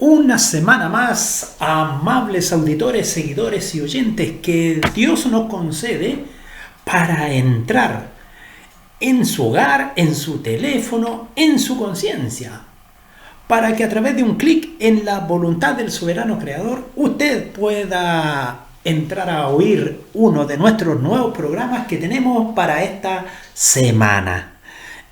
Una semana más, amables auditores, seguidores y oyentes, que Dios nos concede para entrar en su hogar, en su teléfono, en su conciencia, para que a través de un clic en la voluntad del soberano creador usted pueda entrar a oír uno de nuestros nuevos programas que tenemos para esta semana.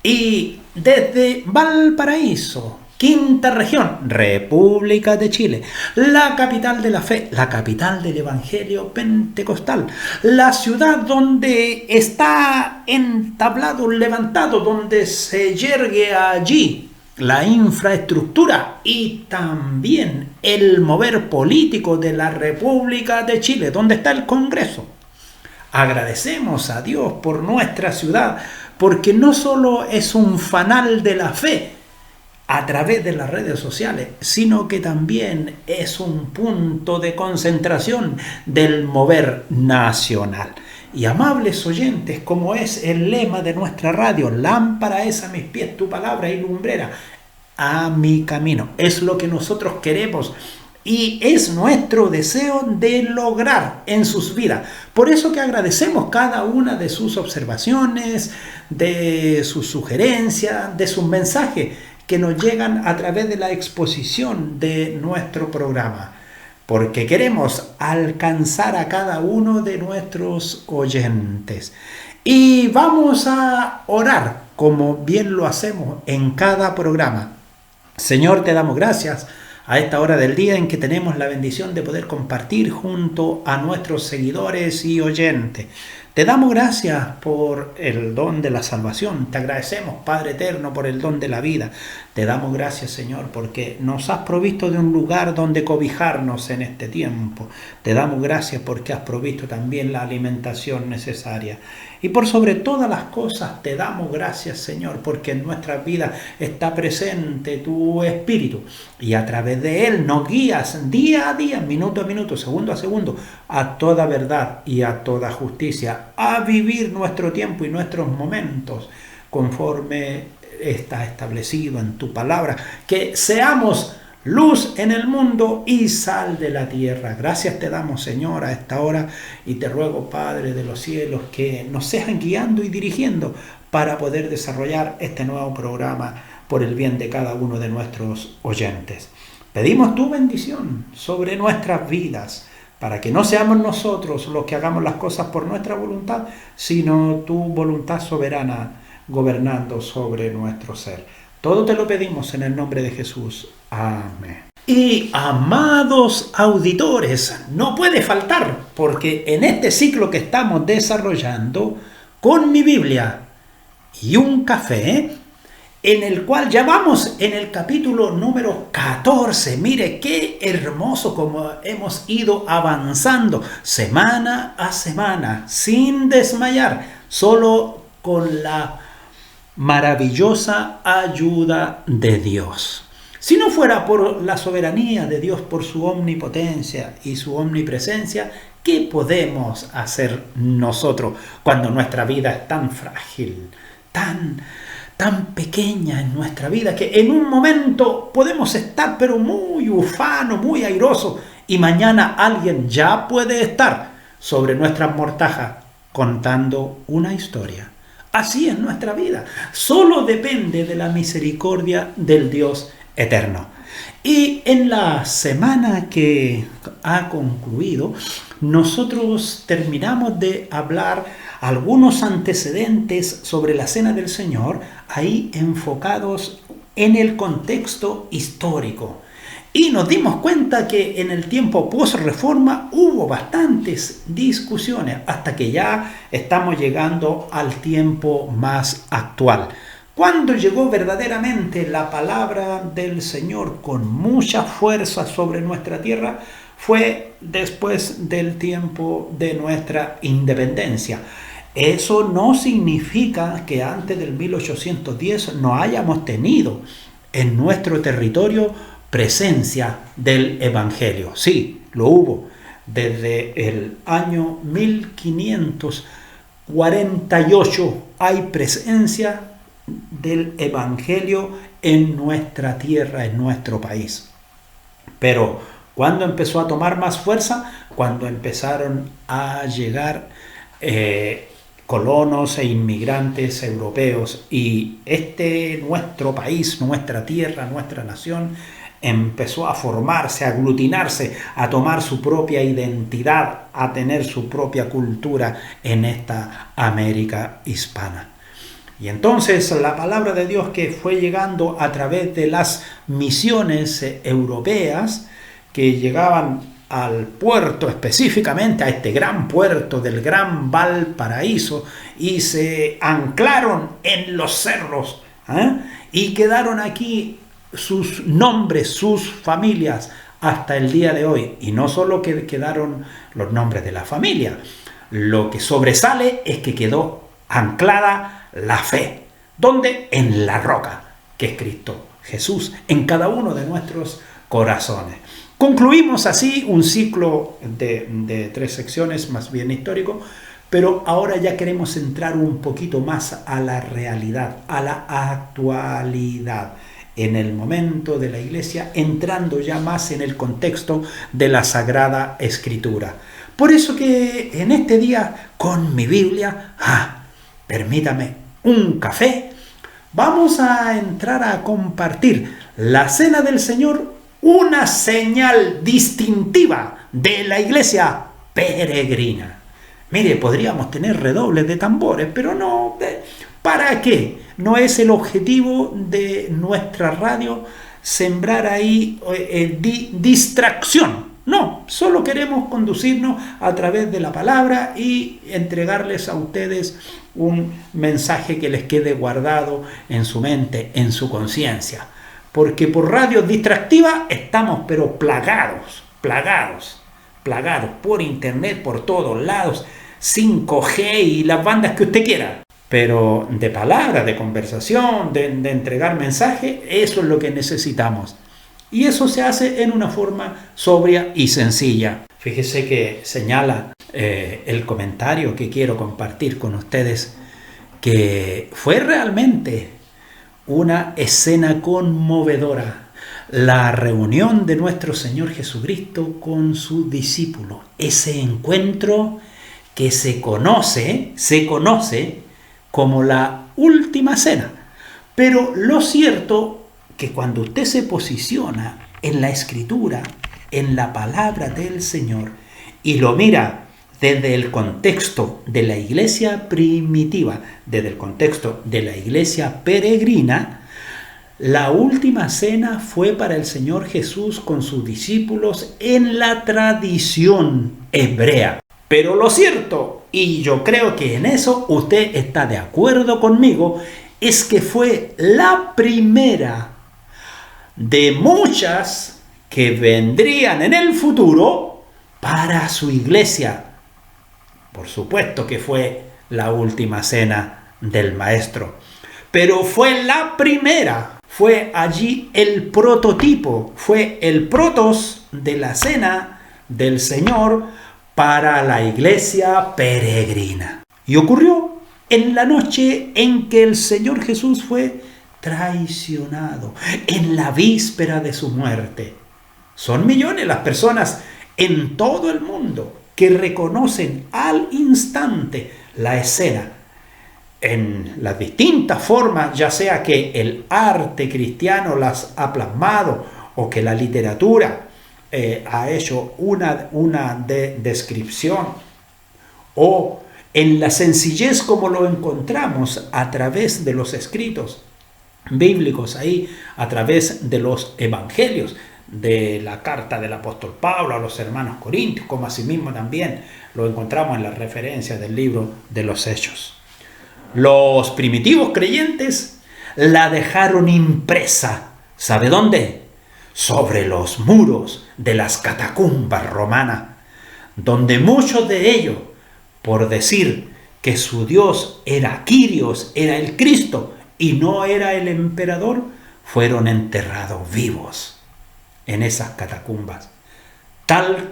Y desde Valparaíso, quinta región, República de Chile, la capital de la fe, la capital del Evangelio Pentecostal, la ciudad donde está entablado, levantado, donde se yergue allí la infraestructura y también el mover político de la República de Chile, donde está el Congreso. Agradecemos a Dios por nuestra ciudad, porque no solo es un fanal de la fe a través de las redes sociales, sino que también es un punto de concentración del mover nacional. Y amables oyentes, como es el lema de nuestra radio, lámpara es a mis pies tu palabra y lumbrera a mi camino. Es lo que nosotros queremos y es nuestro deseo de lograr en sus vidas. Por eso que agradecemos cada una de sus observaciones, de sus sugerencias, de sus mensajes que nos llegan a través de la exposición de nuestro programa, porque queremos alcanzar a cada uno de nuestros oyentes. Y vamos a orar, como bien lo hacemos en cada programa. Señor, te damos gracias a esta hora del día en que tenemos la bendición de poder compartir junto a nuestros seguidores y oyentes. Te damos gracias por el don de la salvación. Te agradecemos, Padre eterno, por el don de la vida. Te damos gracias, Señor, porque nos has provisto de un lugar donde cobijarnos en este tiempo. Te damos gracias porque has provisto también la alimentación necesaria. Y por sobre todas las cosas te damos gracias, Señor, porque en nuestras vidas está presente tu Espíritu. Y a través de Él nos guías día a día, minuto a minuto, segundo a segundo, a toda verdad y a toda justicia, a vivir nuestro tiempo y nuestros momentos conforme está establecido en tu palabra. Que seamos luz en el mundo y sal de la tierra. Gracias te damos, Señor, a esta hora, y te ruego, Padre de los cielos, que nos sean guiando y dirigiendo para poder desarrollar este nuevo programa por el bien de cada uno de nuestros oyentes. Pedimos tu bendición sobre nuestras vidas, para que no seamos nosotros los que hagamos las cosas por nuestra voluntad, sino tu voluntad soberana gobernando sobre nuestro ser. Todo te lo pedimos en el nombre de Jesús. Amén. Y amados auditores, no puede faltar, porque en este ciclo que estamos desarrollando con mi Biblia y un café, en el cual ya vamos en el capítulo número 14. Mire qué hermoso como hemos ido avanzando semana a semana, sin desmayar, solo con la maravillosa ayuda de Dios. Si no fuera por la soberanía de Dios, por su omnipotencia y su omnipresencia, ¿qué podemos hacer nosotros cuando nuestra vida es tan frágil, tan pequeña en nuestra vida, que en un momento podemos estar pero muy ufano, muy airoso, y mañana alguien ya puede estar sobre nuestras mortajas contando una historia? Así es nuestra vida. Solo depende de la misericordia del Dios eterno. Y en la semana que ha concluido, nosotros terminamos de hablar algunos antecedentes sobre la Cena del Señor, ahí enfocados en el contexto histórico. Y nos dimos cuenta que en el tiempo post-reforma hubo bastantes discusiones hasta que ya estamos llegando al tiempo más actual. Cuando llegó verdaderamente la palabra del Señor con mucha fuerza sobre nuestra tierra, fue después del tiempo de nuestra independencia. Eso no significa que antes del 1810 no hayamos tenido en nuestro territorio presencia del Evangelio. Sí, lo hubo. Desde el año 1548 hay presencia del Evangelio en nuestra tierra, en nuestro país. Pero ¿cuándo empezó a tomar más fuerza? Cuando empezaron a llegar colonos e inmigrantes europeos, y nuestro país, nuestra tierra, nuestra nación empezó a formarse, a aglutinarse, a tomar su propia identidad, a tener su propia cultura en esta América hispana. Y entonces la palabra de Dios, que fue llegando a través de las misiones europeas que llegaban al puerto, específicamente a este gran puerto del Gran Valparaíso, y se anclaron en los cerros, y quedaron aquí sus nombres, sus familias, hasta el día de hoy. Y no solo que quedaron los nombres de la familia, lo que sobresale es que quedó anclada la fe. ¿Dónde? En la roca, que es Cristo Jesús, en cada uno de nuestros corazones. Concluimos así un ciclo de 3 secciones, más bien histórico, pero ahora ya queremos entrar un poquito más a la realidad, a la actualidad, en el momento de la iglesia, entrando ya más en el contexto de la Sagrada Escritura. Por eso que en este día, con mi Biblia, permítame un café, vamos a entrar a compartir la Cena del Señor, una señal distintiva de la iglesia peregrina. Mire, podríamos tener redobles de tambores, pero no, ¿para qué? No es el objetivo de nuestra radio sembrar ahí distracción. No, solo queremos conducirnos a través de la palabra y entregarles a ustedes un mensaje que les quede guardado en su mente, en su conciencia. Porque por radios distractivas estamos pero plagados por internet, por todos lados, 5G y las bandas que usted quiera. Pero de palabra, de conversación, de entregar mensaje, eso es lo que necesitamos. Y eso se hace en una forma sobria y sencilla. Fíjese que señala el comentario que quiero compartir con ustedes, que fue realmente una escena conmovedora, la reunión de nuestro Señor Jesucristo con sus discípulos. Ese encuentro que se conoce como la última cena. Pero lo cierto que cuando usted se posiciona en la Escritura, en la palabra del Señor, y lo mira desde el contexto de la iglesia primitiva, desde el contexto de la iglesia peregrina, la última cena fue para el Señor Jesús con sus discípulos en la tradición hebrea. Pero lo cierto, y yo creo que en eso usted está de acuerdo conmigo, es que fue la primera de muchas que vendrían en el futuro para su iglesia. Por supuesto que fue la última cena del Maestro, pero fue la primera, fue allí el prototipo, fue el protos de la cena del Señor para la iglesia peregrina. Y ocurrió en la noche en que el Señor Jesús fue traicionado, en la víspera de su muerte. Son millones las personas en todo el mundo que reconocen al instante la escena en las distintas formas, ya sea que el arte cristiano las ha plasmado o que la literatura ha hecho una descripción, o en la sencillez como lo encontramos a través de los escritos bíblicos, ahí a través de los evangelios, de la carta del apóstol Pablo a los hermanos corintios, como asimismo también lo encontramos en la referencia del libro de los Hechos. Los primitivos creyentes la dejaron impresa, ¿sabe dónde? Sobre los muros de las catacumbas romanas, donde muchos de ellos, por decir que su Dios era Quirios, era el Cristo y no era el emperador, fueron enterrados vivos en esas catacumbas, tal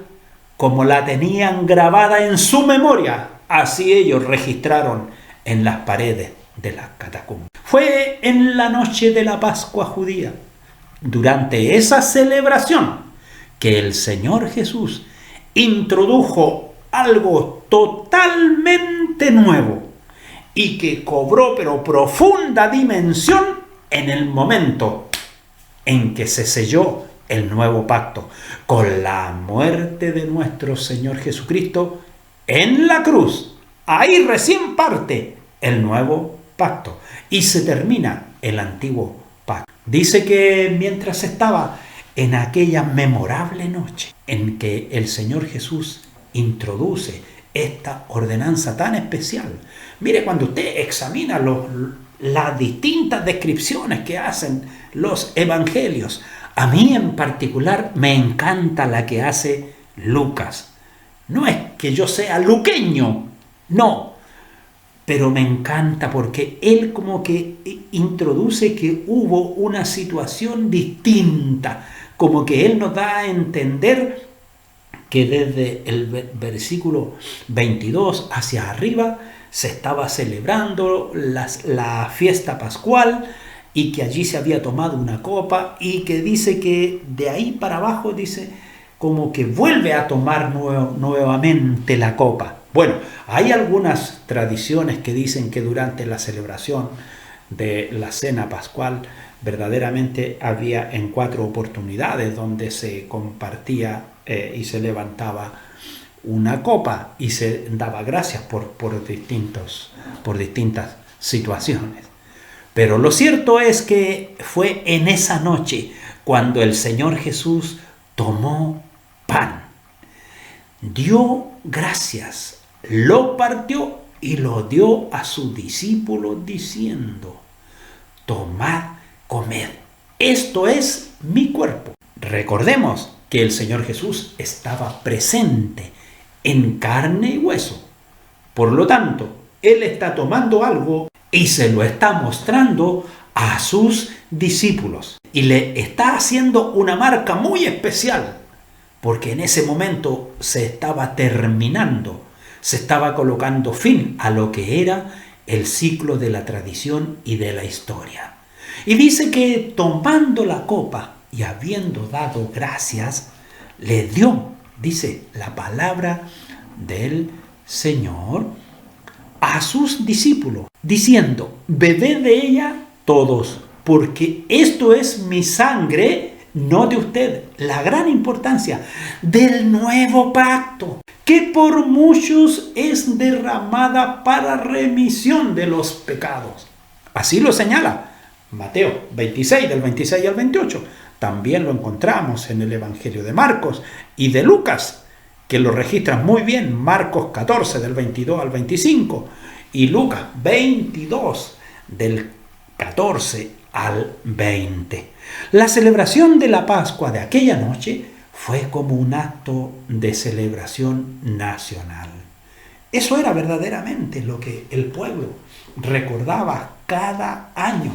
como la tenían grabada en su memoria, así ellos registraron en las paredes de las catacumbas. Fue en la noche de la Pascua judía, durante esa celebración, que el Señor Jesús introdujo algo totalmente nuevo y que cobró pero profunda dimensión en el momento en que se selló el nuevo pacto, con la muerte de nuestro Señor Jesucristo en la cruz. Ahí recién parte el nuevo pacto y se termina el antiguo pacto. Dice que mientras estaba en aquella memorable noche en que el Señor Jesús introduce esta ordenanza tan especial. Mire, cuando usted examina las distintas descripciones que hacen los evangelios, a mí en particular me encanta la que hace Lucas. No es que yo sea luqueño, no, pero me encanta porque él como que introduce que hubo una situación distinta, como que él nos da a entender que desde el versículo 22 hacia arriba se estaba celebrando la fiesta pascual y que allí se había tomado una copa y que dice que de ahí para abajo dice como que vuelve a tomar nuevamente la copa. Bueno, hay algunas tradiciones que dicen que durante la celebración de la cena pascual verdaderamente había en 4 oportunidades donde se compartía y se levantaba una copa y se daba gracias por distintas situaciones. Pero lo cierto es que fue en esa noche cuando el Señor Jesús tomó pan, dio gracias, lo partió y lo dio a sus discípulos diciendo: tomad, comed, esto es mi cuerpo. Recordemos que el Señor Jesús estaba presente en carne y hueso. Por lo tanto, Él está tomando algo y se lo está mostrando a sus discípulos. Y le está haciendo una marca muy especial, porque en ese momento se estaba terminando, se estaba colocando fin a lo que era el ciclo de la tradición y de la historia. Y dice que tomando la copa y habiendo dado gracias, le dio, dice la palabra del Señor, a sus discípulos, diciendo: bebed de ella todos, porque esto es mi sangre, no de usted. La gran importancia del nuevo pacto, que por muchos es derramada para remisión de los pecados. Así lo señala Mateo 26, del 26 al 28. También lo encontramos en el Evangelio de Marcos y de Lucas, que lo registran muy bien. Marcos 14, del 22 al 25, y Lucas 22, del 14 al 20. La celebración de la Pascua de aquella noche fue como un acto de celebración nacional. Eso era verdaderamente lo que el pueblo recordaba cada año.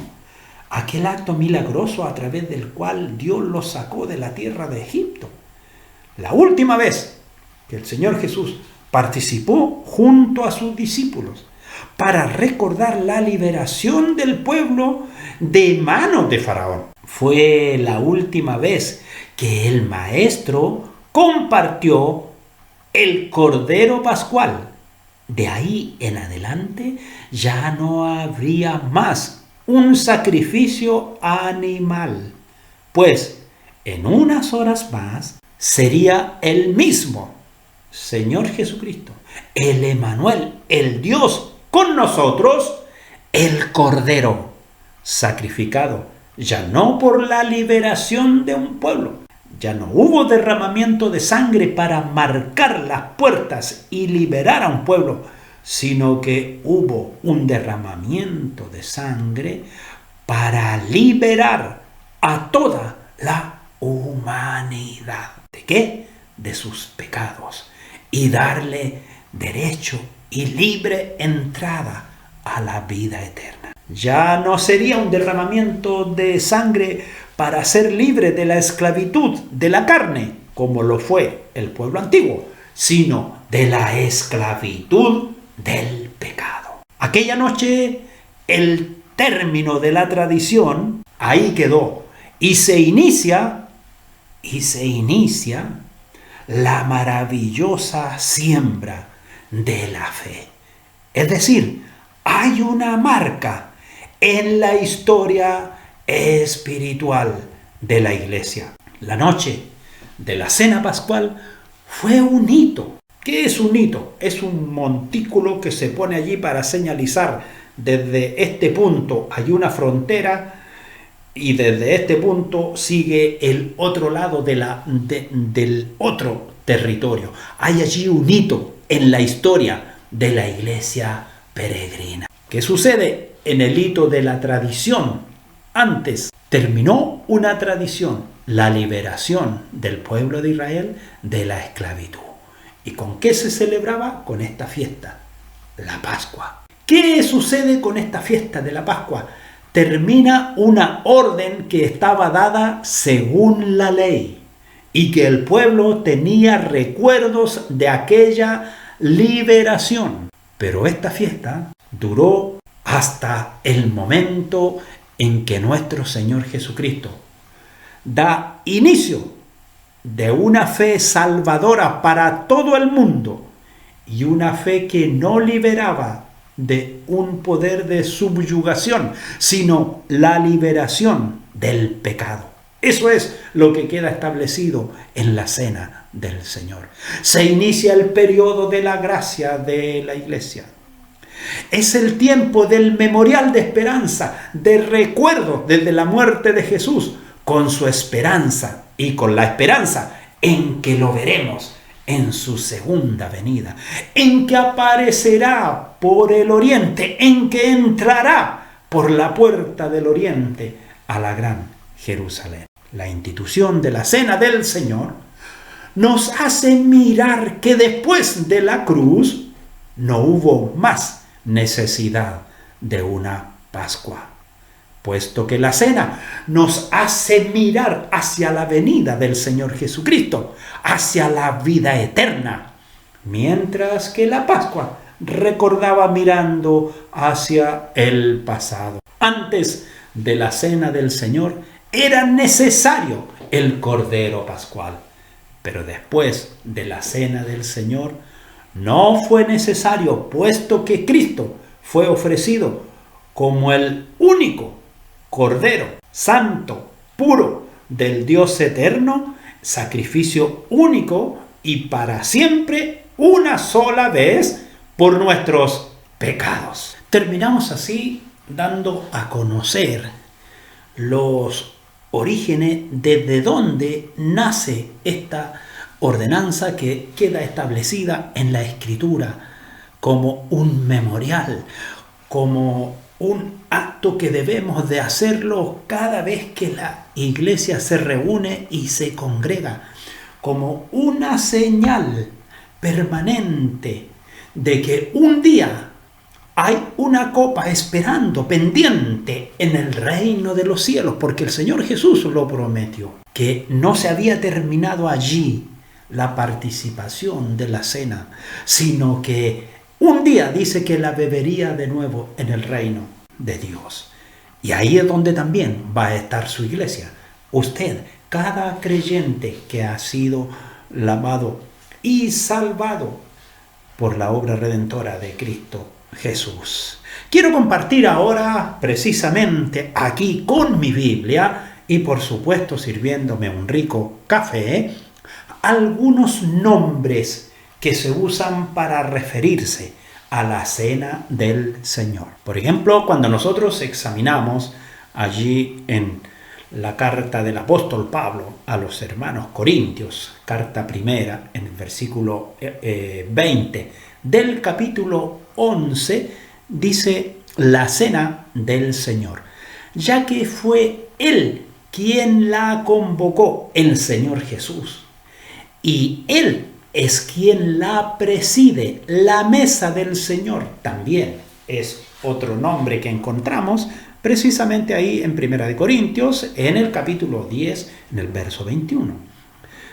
Aquel acto milagroso a través del cual Dios los sacó de la tierra de Egipto. La última vez que el Señor Jesús participó junto a sus discípulos para recordar la liberación del pueblo de manos de Faraón. Fue la última vez que el Maestro compartió el Cordero Pascual. De ahí en adelante ya no habría más un sacrificio animal, pues en unas horas más sería el mismo Señor Jesucristo, el Emmanuel, el Dios con nosotros, el Cordero sacrificado, ya no por la liberación de un pueblo. Ya no hubo derramamiento de sangre para marcar las puertas y liberar a un pueblo, sino que hubo un derramamiento de sangre para liberar a toda la humanidad. ¿De qué? De sus pecados, y darle derecho y libre entrada a la vida eterna. Ya no sería un derramamiento de sangre para ser libre de la esclavitud de la carne, como lo fue el pueblo antiguo, sino de la esclavitud del pecado. Aquella noche, el término de la tradición ahí quedó y se inicia y se inicia la maravillosa siembra de la fe. Es decir, hay una marca en la historia espiritual de la iglesia. La noche de la cena pascual fue un hito. ¿Qué es un hito? Es un montículo que se pone allí para señalizar desde este punto hay una frontera y desde este punto sigue el otro lado del otro territorio. Hay allí un hito en la historia de la iglesia peregrina. ¿Qué sucede en el hito de la tradición? Antes terminó una tradición, la liberación del pueblo de Israel de la esclavitud. ¿Y con qué se celebraba? Con esta fiesta, la Pascua. ¿Qué sucede con esta fiesta de la Pascua? Termina una orden que estaba dada según la ley y que el pueblo tenía recuerdos de aquella liberación. Pero esta fiesta duró hasta el momento en que nuestro Señor Jesucristo da inicio de una fe salvadora para todo el mundo y una fe que no liberaba de un poder de subyugación, sino la liberación del pecado. Eso es lo que queda establecido en la cena del Señor. Se inicia el periodo de la gracia de la iglesia. Es el tiempo del memorial de esperanza, de recuerdo desde la muerte de Jesús, con su esperanza y con la esperanza en que lo veremos en su segunda venida, en que aparecerá por el oriente, en que entrará por la puerta del oriente a la gran Jerusalén. La institución de la cena del Señor nos hace mirar que después de la cruz no hubo más necesidad de una Pascua, puesto que la cena nos hace mirar hacia la venida del Señor Jesucristo, hacia la vida eterna, mientras que la Pascua recordaba mirando hacia el pasado. Antes de la cena del Señor era necesario el Cordero Pascual, pero después de la cena del Señor no fue necesario, puesto que Cristo fue ofrecido como el único Cordero santo, puro, del Dios eterno, sacrificio único y para siempre, una sola vez, por nuestros pecados. Terminamos así dando a conocer los orígenes desde donde nace esta ordenanza que queda establecida en la Escritura como un memorial, como un acto que debemos de hacerlo cada vez que la iglesia se reúne y se congrega, como una señal permanente de que un día hay una copa esperando, pendiente en el reino de los cielos, porque el Señor Jesús lo prometió, que no se había terminado allí la participación de la cena, sino que un día dice que la bebería de nuevo en el reino de Dios. Y ahí es donde también va a estar su iglesia. Usted, cada creyente que ha sido lavado y salvado por la obra redentora de Cristo Jesús. Quiero compartir ahora, precisamente aquí con mi Biblia y por supuesto sirviéndome un rico café, algunos nombres que se usan para referirse a la cena del Señor. Por ejemplo, cuando nosotros examinamos allí en la carta del apóstol Pablo a los hermanos corintios, carta primera, en el versículo 20 del capítulo 11, dice la cena del Señor, ya que fue Él quien la convocó, el Señor Jesús, y Él es quien la preside. La mesa del Señor también es otro nombre que encontramos precisamente ahí en Primera de Corintios, en el capítulo 10, en el verso 21.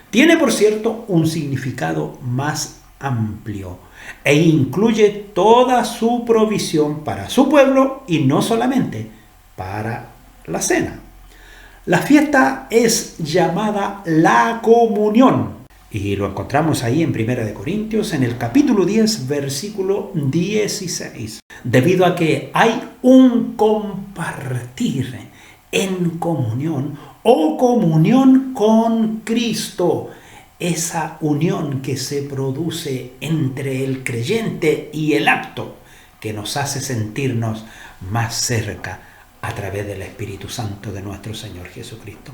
Tiene, por cierto, un significado más amplio e incluye toda su provisión para su pueblo y no solamente para la cena. La fiesta es llamada la comunión. Y lo encontramos ahí en 1 Corintios, en el capítulo 10, versículo 16. Debido a que hay un compartir en comunión o comunión con Cristo. Esa unión que se produce entre el creyente y el apto, que nos hace sentirnos más cerca a través del Espíritu Santo de nuestro Señor Jesucristo.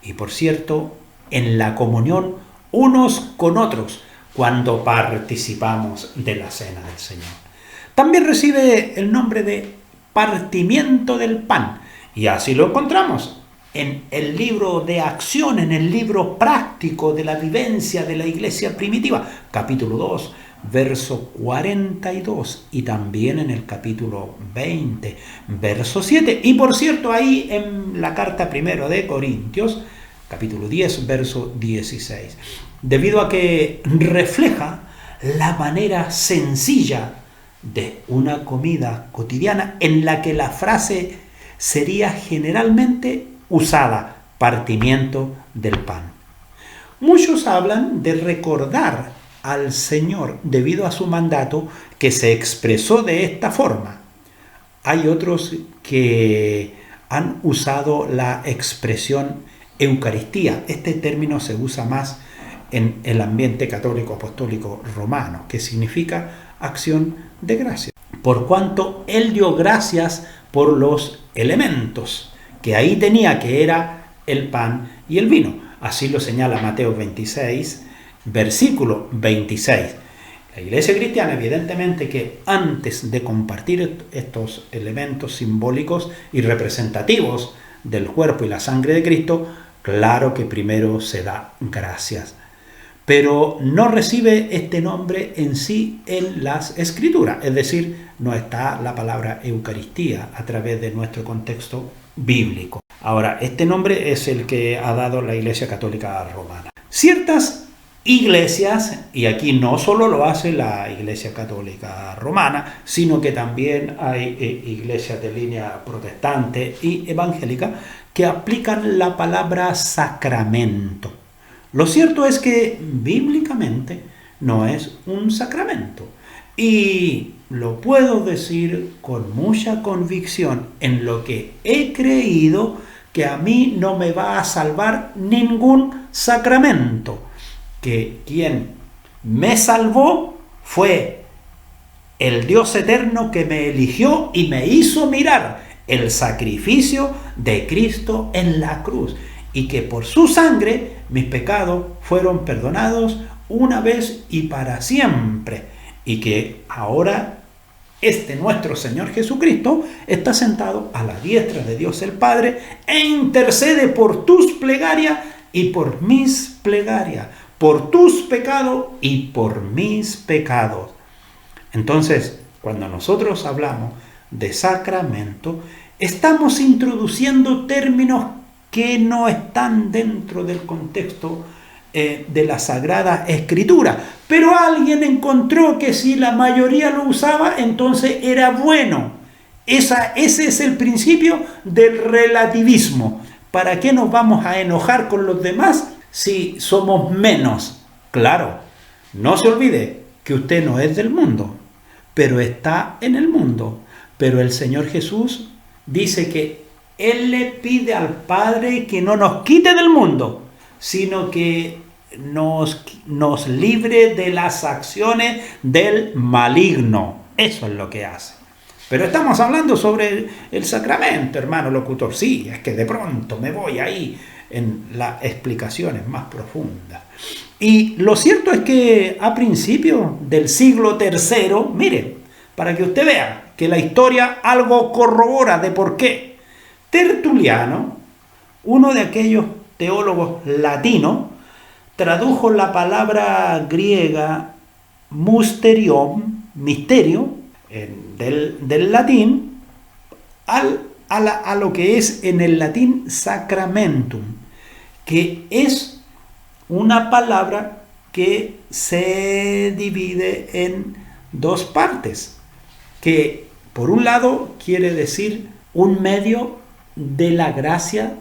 Y por cierto, en la comunión unos con otros, cuando participamos de la cena del Señor. También recibe el nombre de partimiento del pan, y así lo encontramos en el libro de acción, en el libro práctico de la vivencia de la iglesia primitiva, capítulo 2, verso 42, y también en el capítulo 20, verso 7. Y por cierto, ahí en la carta 1 de Corintios, capítulo 10, verso 16. Debido a que refleja la manera sencilla de una comida cotidiana en la que la frase sería generalmente usada, partimiento del pan. Muchos hablan de recordar al Señor debido a su mandato que se expresó de esta forma. Hay otros que han usado la expresión Eucaristía. Este término se usa más en el ambiente católico apostólico romano, que significa acción de gracias. Por cuanto Él dio gracias por los elementos que ahí tenía, que era el pan y el vino. Así lo señala Mateo 26, versículo 26. La iglesia cristiana, evidentemente, que antes de compartir estos elementos simbólicos y representativos del cuerpo y la sangre de Cristo, claro que primero se da gracias. Pero no recibe este nombre en sí en las Escrituras, es decir, no está la palabra Eucaristía a través de nuestro contexto bíblico. Ahora, este nombre es el que ha dado la Iglesia Católica Romana. Ciertas iglesias, y aquí no solo lo hace la Iglesia Católica Romana, sino que también hay iglesias de línea protestante y evangélica que aplican la palabra sacramento. Lo cierto es que bíblicamente no es un sacramento, y lo puedo decir con mucha convicción en lo que he creído, que a mí no me va a salvar ningún sacramento, que quien me salvó fue el Dios eterno que me eligió y me hizo mirar el sacrificio de Cristo en la cruz, y que por su sangre mis pecados fueron perdonados una vez y para siempre, y que ahora nuestro Señor Jesucristo está sentado a la diestra de Dios el Padre e intercede por tus plegarias y por mis plegarias, por tus pecados y por mis pecados. Entonces, cuando nosotros hablamos de sacramento, estamos introduciendo términos que no están dentro del contexto de la Sagrada Escritura. Pero alguien encontró que si la mayoría lo usaba, entonces era bueno. Ese es el principio del relativismo. ¿Para qué nos vamos a enojar con los demás si somos menos? Claro, no se olvide que usted no es del mundo, pero está en el mundo. Pero el Señor Jesús dice que Él le pide al Padre que no nos quite del mundo, sino que nos libre de las acciones del maligno. Eso es lo que hace. Pero estamos hablando sobre el sacramento, hermano locutor. Sí, es que de pronto me voy ahí en las explicaciones más profundas. Y lo cierto es que a principios del siglo III, mire, para que usted vea que la historia algo corrobora de por qué, Tertuliano, uno de aquellos teólogos latinos, tradujo la palabra griega mysterium, misterio, del latín, a lo que es en el latín sacramentum, que es una palabra que se divide en dos partes, que por un lado quiere decir un medio de la gracia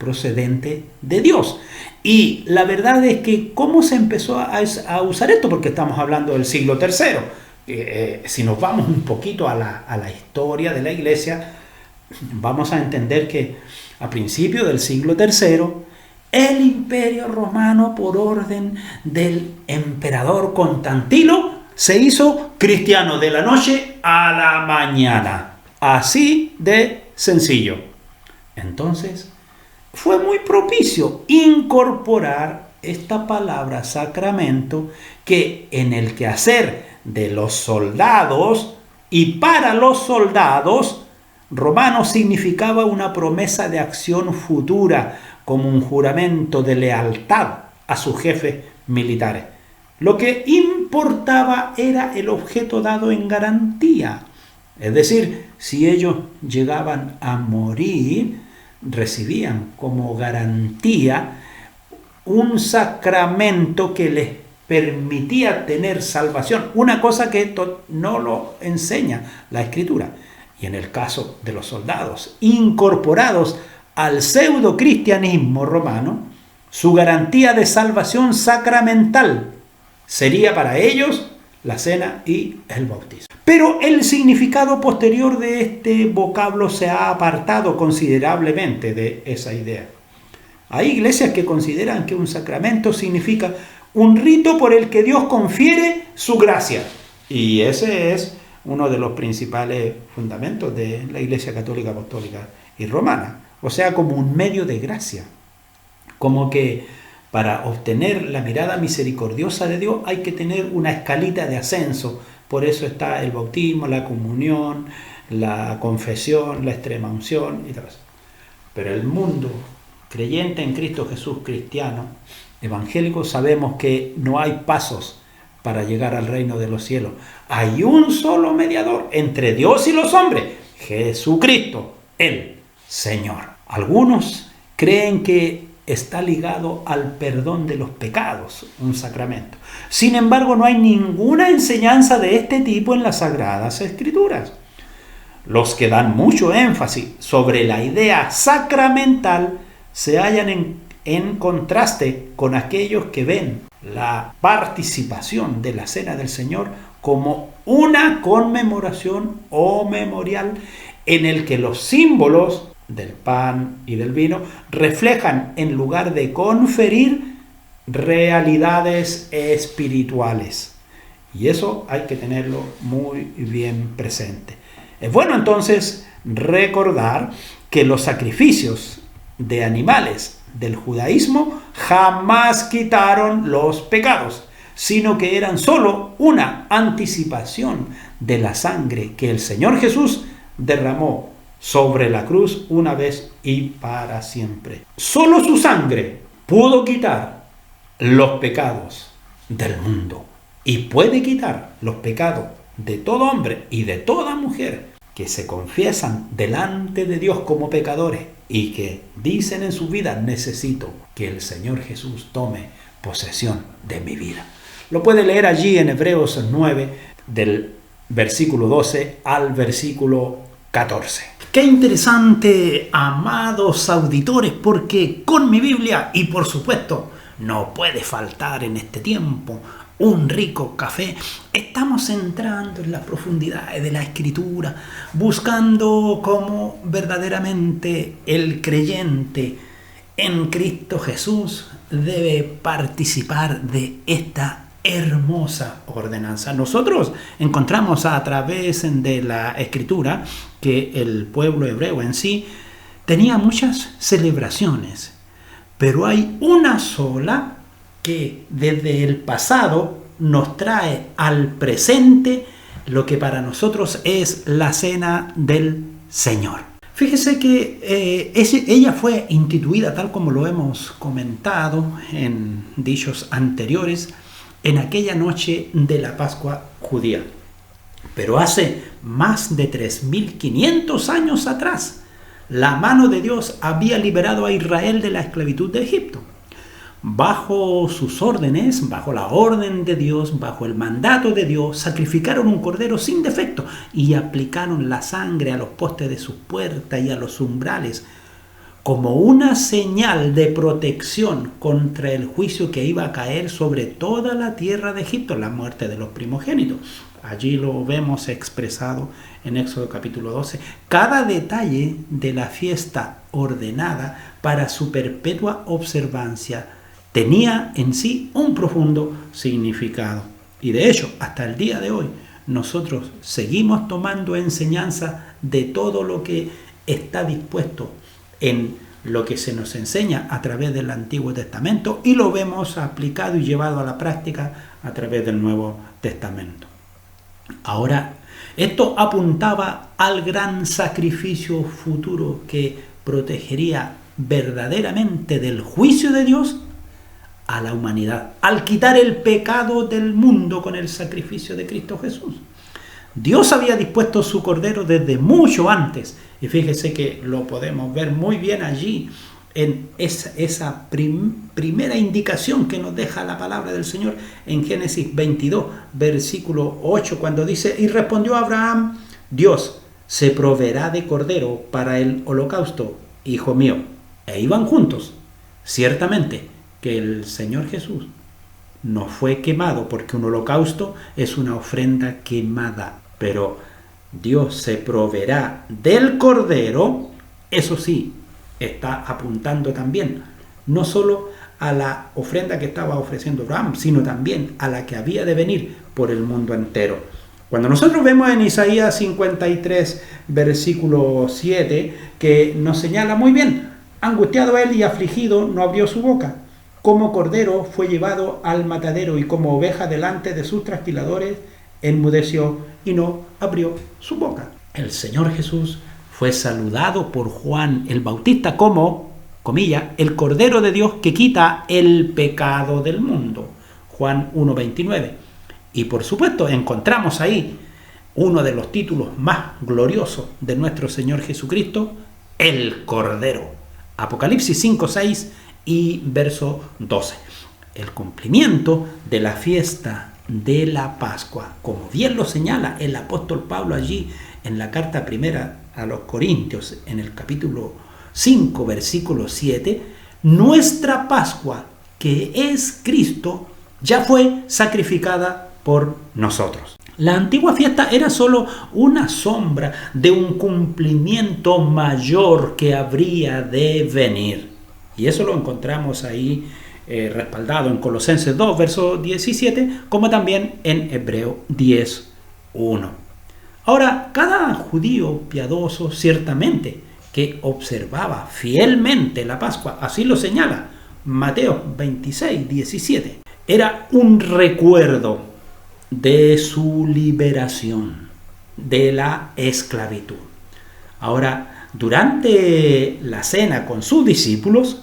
procedente de Dios. Y la verdad es que ¿cómo se empezó a usar esto? Porque estamos hablando del siglo III. Si nos vamos un poquito a la historia de la iglesia, vamos a entender que a principios del siglo III, el Imperio Romano, por orden del emperador Constantino, se hizo cristiano de la noche a la mañana. Así de sencillo. Entonces, fue muy propicio incorporar esta palabra sacramento, que en el quehacer de los soldados y para los soldados romanos significaba una promesa de acción futura, como un juramento de lealtad a sus jefes militares. Lo que importaba era el objeto dado en garantía. Es decir, si ellos llegaban a morir, recibían como garantía un sacramento que les permitía tener salvación. Una cosa que no lo enseña la Escritura. Y en el caso de los soldados incorporados al pseudo-cristianismo romano, su garantía de salvación sacramental sería para ellos la cena y el bautismo. Pero el significado posterior de este vocablo se ha apartado considerablemente de esa idea. Hay iglesias que consideran que un sacramento significa un rito por el que Dios confiere su gracia. Y ese es uno de los principales fundamentos de la Iglesia Católica, Apostólica y Romana. O sea, como un medio de gracia. Como que para obtener la mirada misericordiosa de Dios hay que tener una escalita de ascenso. Por eso está el bautismo, la comunión, la confesión, la extrema unción y todo eso. Pero el mundo creyente en Cristo Jesús, cristiano, evangélico, sabemos que no hay pasos para llegar al reino de los cielos. Hay un solo mediador entre Dios y los hombres, Jesucristo, el Señor. Algunos creen que está ligado al perdón de los pecados, un sacramento. Sin embargo, no hay ninguna enseñanza de este tipo en las Sagradas Escrituras. Los que dan mucho énfasis sobre la idea sacramental se hallan en contraste con aquellos que ven la participación de la Cena del Señor como una conmemoración o memorial en el que los símbolos del pan y del vino reflejan, en lugar de conferir, realidades espirituales. Y eso hay que tenerlo muy bien presente. Es bueno entonces recordar que los sacrificios de animales del judaísmo jamás quitaron los pecados, sino que eran solo una anticipación de la sangre que el Señor Jesús derramó sobre la cruz una vez y para siempre. Solo su sangre pudo quitar los pecados del mundo y puede quitar los pecados de todo hombre y de toda mujer que se confiesan delante de Dios como pecadores y que dicen en su vida: necesito que el Señor Jesús tome posesión de mi vida. Lo puede leer allí en Hebreos 9, del versículo 12 al versículo 14. Qué interesante, amados auditores, porque con mi Biblia, y por supuesto, no puede faltar en este tiempo un rico café, estamos entrando en las profundidades de la Escritura, buscando cómo verdaderamente el creyente en Cristo Jesús debe participar de esta hermosa ordenanza. Nosotros encontramos a través de la Escritura que el pueblo hebreo en sí tenía muchas celebraciones, pero hay una sola que desde el pasado nos trae al presente lo que para nosotros es la Cena del Señor. Fíjese que ella fue instituida, tal como lo hemos comentado en dichos anteriores, en aquella noche de la Pascua judía. Pero hace más de 3.500 años atrás, la mano de Dios había liberado a Israel de la esclavitud de Egipto. Bajo sus órdenes, bajo la orden de Dios, bajo el mandato de Dios, sacrificaron un cordero sin defecto y aplicaron la sangre a los postes de sus puertas y a los umbrales, como una señal de protección contra el juicio que iba a caer sobre toda la tierra de Egipto, la muerte de los primogénitos. Allí lo vemos expresado en Éxodo capítulo 12. Cada detalle de la fiesta ordenada para su perpetua observancia tenía en sí un profundo significado. Y de hecho, hasta el día de hoy, nosotros seguimos tomando enseñanza de todo lo que está dispuesto en lo que se nos enseña a través del Antiguo Testamento y lo vemos aplicado y llevado a la práctica a través del Nuevo Testamento. Ahora, esto apuntaba al gran sacrificio futuro que protegería verdaderamente del juicio de Dios a la humanidad, al quitar el pecado del mundo con el sacrificio de Cristo Jesús. Dios había dispuesto su Cordero desde mucho antes, y fíjese que lo podemos ver muy bien allí en esa primera indicación que nos deja la palabra del Señor en Génesis 22, versículo 8, cuando dice: y respondió Abraham, Dios se proveerá de cordero para el holocausto, hijo mío. E iban juntos. Ciertamente que el Señor Jesús no fue quemado, porque un holocausto es una ofrenda quemada, pero Dios se proveerá del cordero. Eso sí, está apuntando también no solo a la ofrenda que estaba ofreciendo Abraham, sino también a la que había de venir por el mundo entero. Cuando nosotros vemos en Isaías 53, versículo 7, que nos señala muy bien: angustiado él y afligido, no abrió su boca. Como cordero fue llevado al matadero, y como oveja delante de sus trasquiladores, enmudeció y no abrió su boca. El Señor Jesús fue saludado por Juan el Bautista como, comilla, el Cordero de Dios que quita el pecado del mundo. Juan 1:29. Y por supuesto encontramos ahí uno de los títulos más gloriosos de nuestro Señor Jesucristo, el Cordero. Apocalipsis 5:6 y verso 12. El cumplimiento de la fiesta de la Pascua, como bien lo señala el apóstol Pablo allí en la carta primera a los Corintios, en el capítulo 5, versículo 7, nuestra Pascua, que es Cristo, ya fue sacrificada por nosotros. La antigua fiesta era solo una sombra de un cumplimiento mayor que habría de venir. Y eso lo encontramos ahí respaldado en Colosenses 2, verso 17, como también en Hebreo 10, 1. Ahora, cada judío piadoso ciertamente que observaba fielmente la Pascua, así lo señala Mateo 26, 17, era un recuerdo de su liberación de la esclavitud. Ahora, durante la cena con sus discípulos,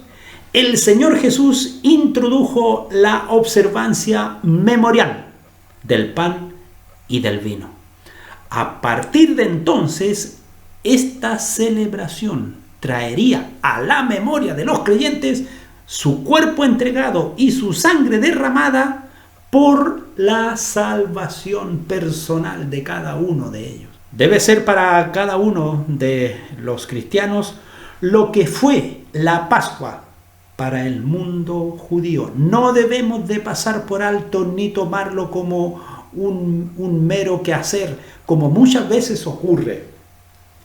el Señor Jesús introdujo la observancia memorial del pan y del vino. A partir de entonces, esta celebración traería a la memoria de los creyentes su cuerpo entregado y su sangre derramada por la salvación personal de cada uno de ellos. Debe ser para cada uno de los cristianos lo que fue la Pascua para el mundo judío. No debemos de pasar por alto ni tomarlo como un mero quehacer, como muchas veces ocurre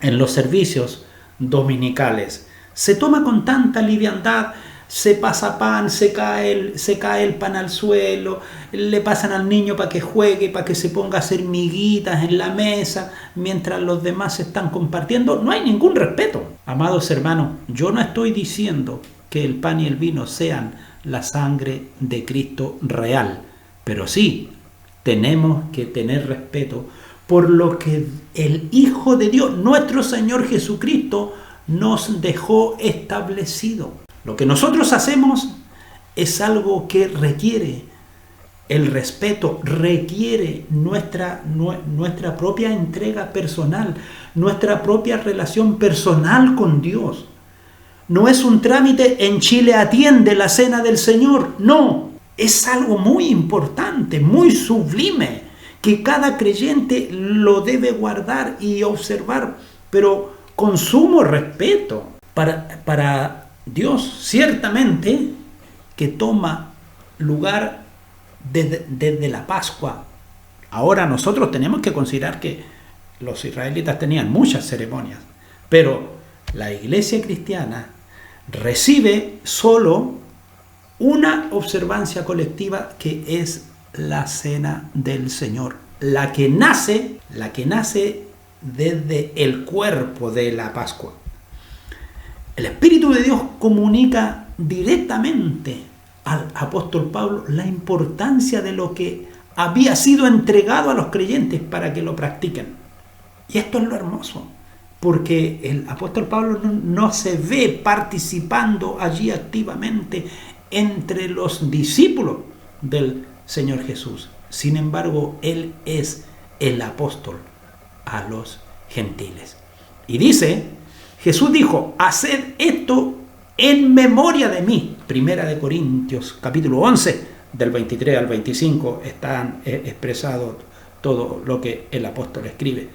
en los servicios dominicales. Se toma con tanta liviandad, se pasa pan, se cae el pan al suelo, le pasan al niño para que juegue, para que se ponga a hacer miguitas en la mesa, mientras los demás están compartiendo. No hay ningún respeto. Amados hermanos, yo no estoy diciendo que el pan y el vino sean la sangre de Cristo real, pero sí tenemos que tener respeto por lo que el Hijo de Dios, nuestro Señor Jesucristo, nos dejó establecido. Lo que nosotros hacemos es algo que requiere el respeto, requiere nuestra propia entrega personal, nuestra propia relación personal con Dios. No es un trámite: en Chile atiende la cena del Señor. No, es algo muy importante, muy sublime, que cada creyente lo debe guardar y observar, pero con sumo respeto, para Dios ciertamente que toma lugar desde la Pascua. Ahora nosotros tenemos que considerar que los israelitas tenían muchas ceremonias, pero la iglesia cristiana recibe solo una observancia colectiva, que es la cena del Señor, la que nace desde el cuerpo de la Pascua. El Espíritu de Dios comunica directamente al apóstol Pablo la importancia de lo que había sido entregado a los creyentes para que lo practiquen. Y esto es lo hermoso, porque el apóstol Pablo no se ve participando allí activamente entre los discípulos del Señor Jesús. Sin embargo, él es el apóstol a los gentiles. Y dice, Jesús dijo, haced esto en memoria de mí. Primera de Corintios, capítulo 11, del 23 al 25, están expresados todo lo que el apóstol escribe.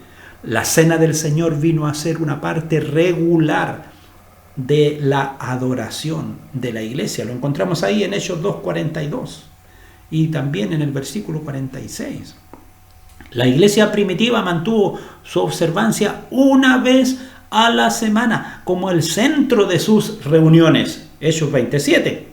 La cena del Señor vino a ser una parte regular de la adoración de la iglesia. Lo encontramos ahí en Hechos 2:42 y también en el versículo 46. La iglesia primitiva mantuvo su observancia una vez a la semana como el centro de sus reuniones. Hechos 27.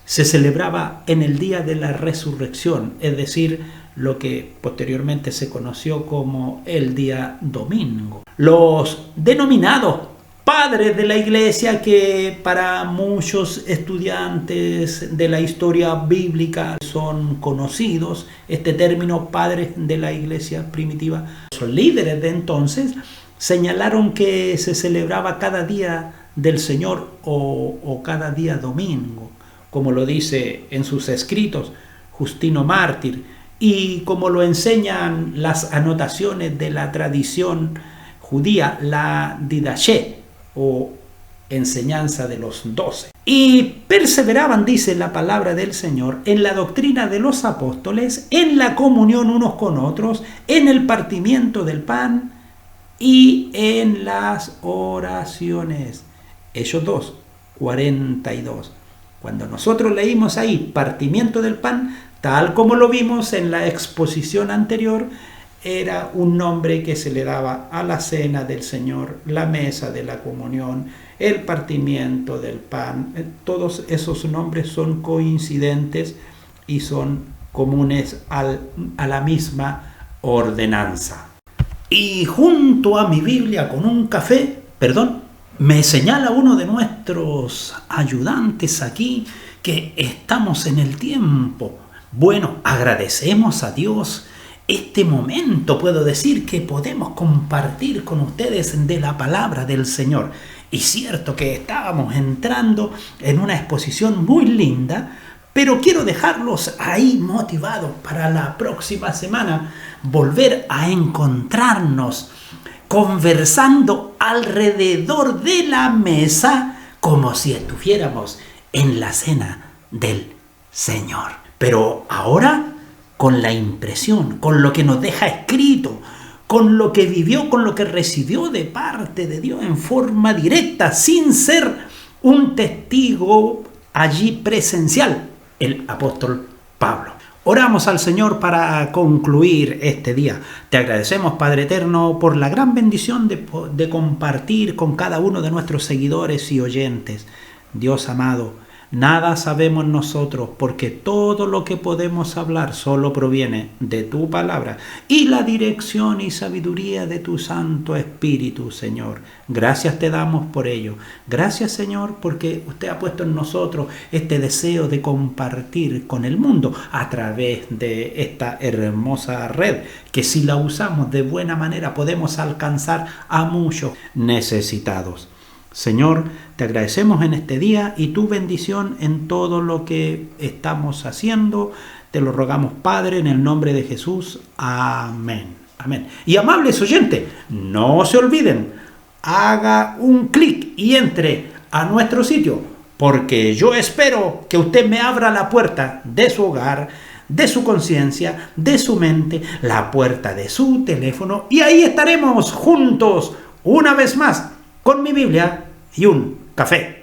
Se celebraba en el día de la resurrección, es decir, lo que posteriormente se conoció como el día domingo. Los denominados padres de la iglesia, que para muchos estudiantes de la historia bíblica son conocidos, este término padres de la iglesia primitiva, los líderes de entonces señalaron que se celebraba cada día del Señor o cada día domingo, como lo dice en sus escritos Justino Mártir, y como lo enseñan las anotaciones de la tradición judía, la Didaché, o enseñanza de los 12. Y perseveraban, dice la palabra del Señor, en la doctrina de los apóstoles, en la comunión unos con otros, en el partimiento del pan y en las oraciones. Hechos 2:42. Cuando nosotros leímos ahí partimiento del pan, tal como lo vimos en la exposición anterior, era un nombre que se le daba a la cena del Señor, la mesa de la comunión, el partimiento del pan. Todos esos nombres son coincidentes y son comunes a la misma ordenanza. Y junto a mi Biblia con un café, me señala uno de nuestros ayudantes aquí que estamos en el tiempo. Bueno, agradecemos a Dios este momento, puedo decir, que podemos compartir con ustedes de la palabra del Señor. Y cierto que estábamos entrando en una exposición muy linda, pero quiero dejarlos ahí motivados para la próxima semana, volver a encontrarnos conversando alrededor de la mesa como si estuviéramos en la cena del Señor. Pero ahora con la impresión, con lo que nos deja escrito, con lo que vivió, con lo que recibió de parte de Dios en forma directa, sin ser un testigo allí presencial, el apóstol Pablo. Oramos al Señor para concluir este día. Te agradecemos, Padre Eterno, por la gran bendición de compartir con cada uno de nuestros seguidores y oyentes. Dios amado, nada sabemos nosotros, porque todo lo que podemos hablar solo proviene de tu palabra y la dirección y sabiduría de tu Santo Espíritu, Señor. Gracias te damos por ello. Gracias, Señor, porque usted ha puesto en nosotros este deseo de compartir con el mundo a través de esta hermosa red, que si la usamos de buena manera podemos alcanzar a muchos necesitados. Señor, te agradecemos en este día y tu bendición en todo lo que estamos haciendo. Te lo rogamos, Padre, en el nombre de Jesús. Amén. Amén. Y amables oyentes, no se olviden, haga un clic y entre a nuestro sitio, porque yo espero que usted me abra la puerta de su hogar, de su conciencia, de su mente, la puerta de su teléfono, y ahí estaremos juntos una vez más con mi Biblia y un café.